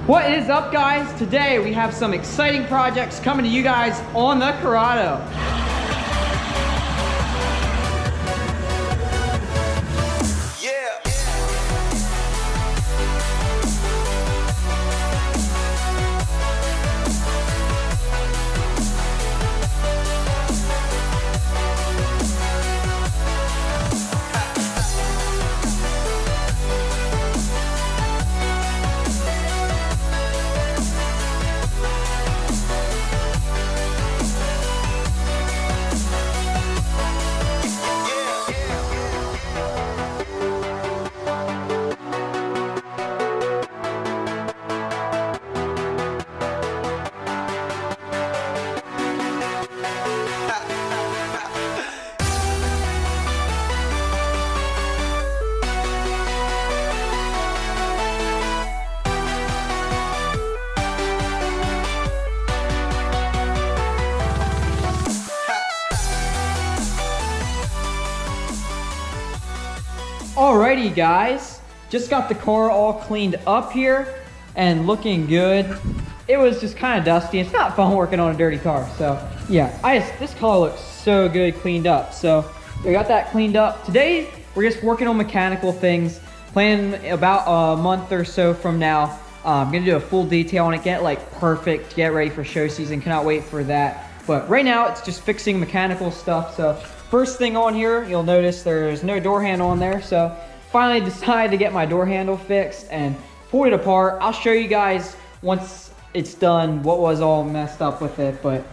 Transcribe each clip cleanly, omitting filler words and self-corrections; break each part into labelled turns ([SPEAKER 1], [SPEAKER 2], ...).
[SPEAKER 1] What is up, guys? Today we have some exciting projects coming to you guys on the Corrado. Alrighty, guys, just got the car all cleaned up here and looking good. It was just kind of dusty. It's not fun working on a dirty car, so yeah, this car looks so good cleaned up. So we got that cleaned up. Today we're just working on mechanical things. Planning about a month or so from now, I'm gonna do a full detail on it, get like perfect, get ready for show season. Cannot wait for that. But right now it's just fixing mechanical stuff. So first thing on here, you'll notice there's no door handle on there. So finally decided to get my door handle fixed and pulled it apart. I'll show you guys once it's done what was all messed up with it. But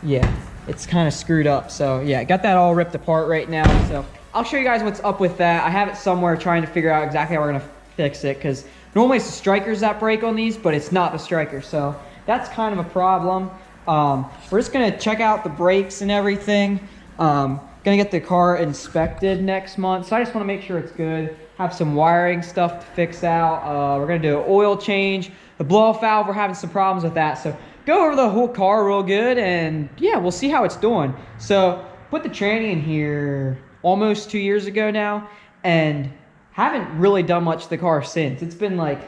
[SPEAKER 1] yeah, it's kind of screwed up. So yeah, got that all ripped apart right now. So I'll show you guys what's up with that. I have it somewhere trying to figure out exactly how we're gonna fix it, because normally it's the strikers that break on these, but it's not the strikers. So that's kind of a problem. We're just gonna check out the brakes and everything. Gonna get the car inspected next month, so I just want to make sure it's good. Have some wiring stuff to fix out. We're gonna do an oil change. The blow-off valve, we're having some problems with that, so go over the whole car real good, and yeah, we'll see how it's doing. So put the tranny in here almost 2 years ago now, and haven't really done much to the car since. It's been like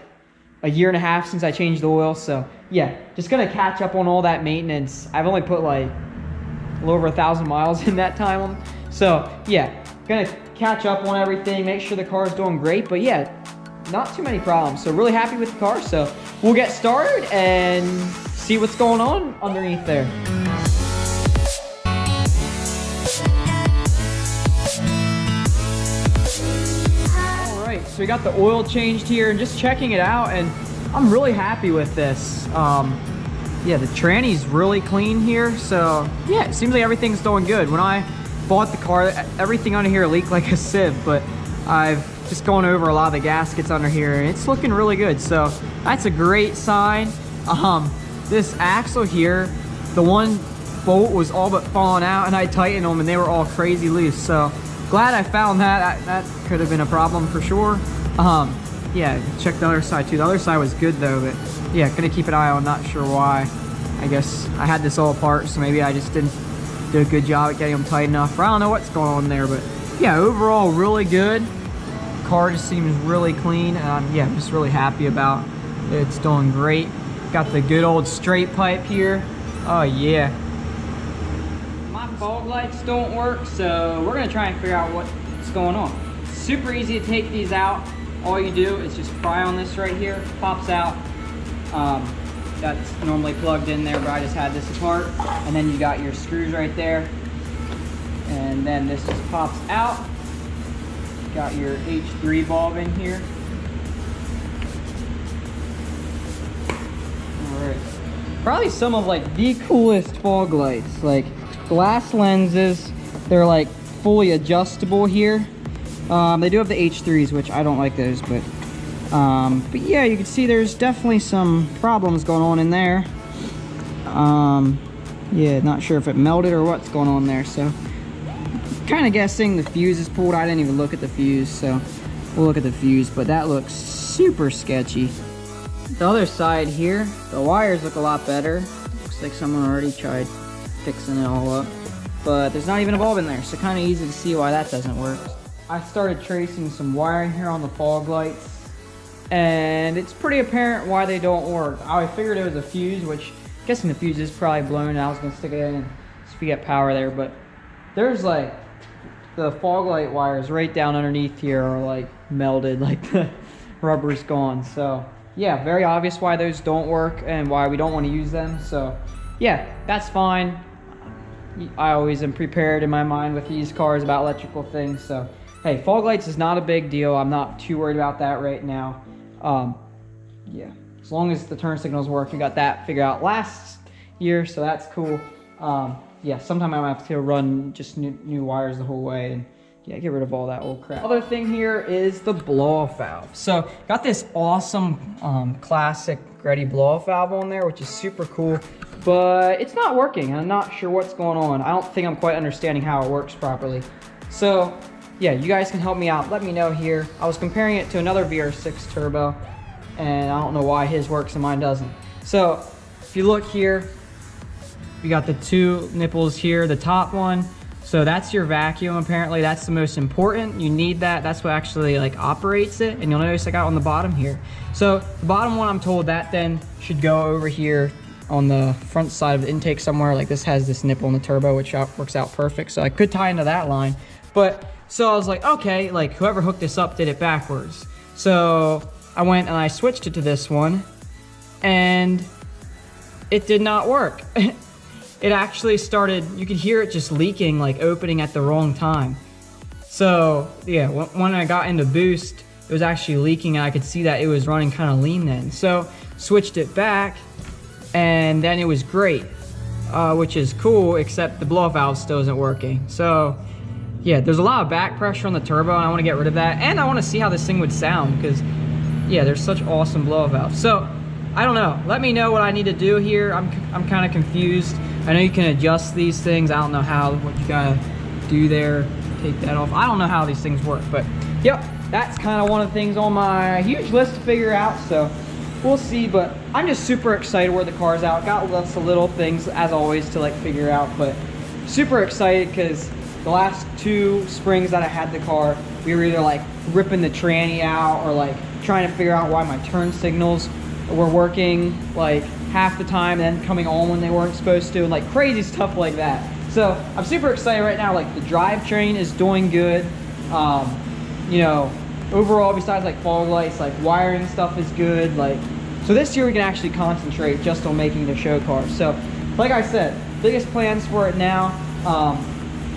[SPEAKER 1] a year and a half since I changed the oil, so yeah, just gonna catch up on all that maintenance. I've only put like a little over 1,000 miles in that time. So yeah, gonna catch up on everything, make sure the car is doing great. But yeah, not too many problems. So really happy with the car. So we'll get started and see what's going on underneath there. All right, so we got the oil changed here and just checking it out, and I'm really happy with this. Yeah, the tranny's really clean here, so yeah, it seems like everything's doing good. When I bought the car, everything under here leaked like a sieve, but I've just gone over a lot of the gaskets under here, and it's looking really good, so that's a great sign. This axle here, the one bolt was all but falling out, and I tightened them, and they were all crazy loose, so glad I found that. That could have been a problem for sure. Yeah, check the other side too. The other side was good though, but yeah, gonna keep an eye on, not sure why. I guess I had this all apart, so maybe I just didn't do a good job at getting them tight enough. Or I don't know what's going on there, but yeah, overall really good. Car just seems really clean, and yeah, I'm just really happy about it. It's doing great. Got the good old straight pipe here. Oh yeah. My fog lights don't work, so we're gonna try and figure out what's going on. Super easy to take these out. All you do is just pry on this right here, pops out. That's normally plugged in there, but I just had this apart. And then you got your screws right there. And then this just pops out. Got your H3 bulb in here. All right. Probably some of like the coolest fog lights, like glass lenses. They're like fully adjustable here. They do have the H3s, which I don't like those, but yeah, you can see there's definitely some problems going on in there. Yeah, not sure if it melted or what's going on there, so kind of guessing the fuse is pulled. I didn't even look at the fuse, so we'll look at the fuse, but that looks super sketchy. The other side here, the wires look a lot better. Looks like someone already tried fixing it all up. But there's not even a bulb in there, so kind of easy to see why that doesn't work. I started tracing some wiring here on the fog lights, and it's pretty apparent why they don't work. I figured it was a fuse, which I'm guessing the fuse is probably blown. I was gonna stick it in and see if we get power there, but there's like the fog light wires right down underneath here are like melted, like the rubber's gone. So yeah, very obvious why those don't work and why we don't want to use them. So yeah, that's fine. I always am prepared in my mind with these cars about electrical things. So hey, fog lights is not a big deal. I'm not too worried about that right now. Yeah, as long as the turn signals work. We got that figured out last year, so that's cool. Yeah, sometime I might have to run just new wires the whole way and yeah, get rid of all that old crap. Other thing here is the blow-off valve. So got this awesome classic Greddy blow-off valve on there, which is super cool, but it's not working. I'm not sure what's going on. I don't think I'm quite understanding how it works properly. So yeah, you guys can help me out. Let me know here. I was comparing it to another VR6 turbo, and I don't know why his works and mine doesn't. So if you look here, we got the two nipples here, the top one. So that's your vacuum, apparently. That's the most important. You need that. That's what actually like operates it. And you'll notice I got on the bottom here. So the bottom one, I'm told that then should go over here on the front side of the intake somewhere. Like this has this nipple in the turbo, which works out perfect. So I could tie into that line. But so I was like, okay, like whoever hooked this up did it backwards. So I went and I switched it to this one and it did not work. It actually started, you could hear it just leaking, like opening at the wrong time. So yeah, when I got into boost, it was actually leaking and I could see that it was running kind of lean then. So switched it back and then it was great, which is cool, except the blow-off valve still isn't working. So yeah, there's a lot of back pressure on the turbo and I want to get rid of that. And I want to see how this thing would sound because yeah, there's such awesome blow-off valves. So I don't know, let me know what I need to do here. I'm kind of confused. I know you can adjust these things. I don't know what you gotta do there, take that off. I don't know how these things work, but yep, that's kind of one of the things on my huge list to figure out. So we'll see, but I'm just super excited where the car's out. Got lots of little things as always to like figure out, but super excited because the last two springs that I had the car, we were either like ripping the tranny out or like trying to figure out why my turn signals were working like half the time and then coming on when they weren't supposed to, and like crazy stuff like that. So I'm super excited right now. Like the drivetrain is doing good. You know, overall besides like fog lights, like wiring stuff is good. Like, so this year we can actually concentrate just on making the show car. So like I said, biggest plans for it now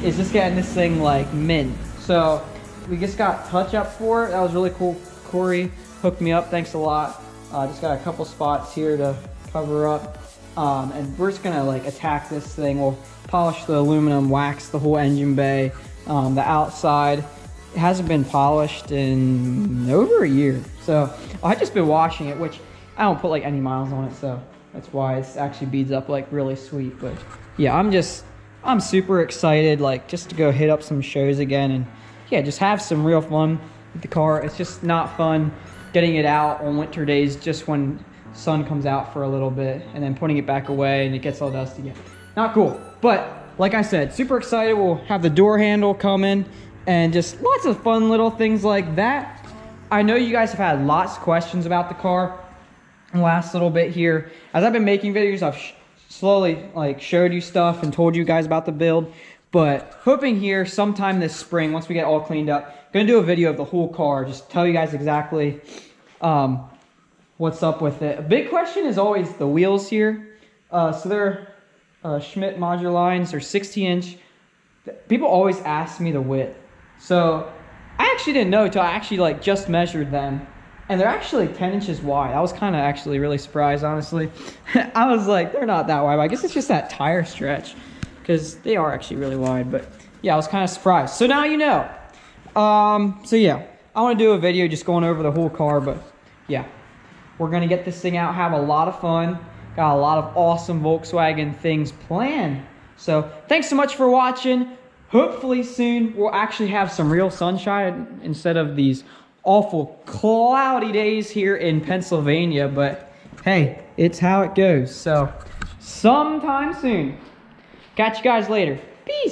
[SPEAKER 1] is just getting this thing like mint. So we just got touch up for it. That was really cool. Corey hooked me up, thanks a lot. Just got a couple spots here to cover up, and we're just gonna like attack this thing. We'll polish the aluminum, wax the whole engine bay, the outside. It hasn't been polished in over a year, so I've just been washing it, which I don't put like any miles on it, so that's why it actually beads up like really sweet. But yeah, I'm super excited, like just to go hit up some shows again and yeah, just have some real fun with the car. It's just not fun getting it out on winter days just when sun comes out for a little bit and then putting it back away and it gets all dusty again. Not cool. But like I said, super excited. We'll have the door handle coming and just lots of fun little things like that. I know you guys have had lots of questions about the car in the last little bit here. As I've been making videos, I've slowly like showed you stuff and told you guys about the build. But hoping here sometime this spring, once we get all cleaned up, gonna do a video of the whole car, just tell you guys exactly what's up with it. A big question is always the wheels here. So they're Schmidt modular lines, they're 16-inch. People always ask me the width. So I actually didn't know until I actually like just measured them. And they're actually 10 inches wide. I was kind of actually really surprised, honestly. I was like, they're not that wide, but I guess it's just that tire stretch, because they are actually really wide. But yeah, I was kind of surprised. So now you know. So yeah, I want to do a video just going over the whole car, but yeah, we're going to get this thing out, have a lot of fun. Got a lot of awesome Volkswagen things planned. So thanks so much for watching. Hopefully soon we'll actually have some real sunshine instead of these awful cloudy days here in Pennsylvania, but hey, it's how it goes. So sometime soon. Catch you guys later. Peace.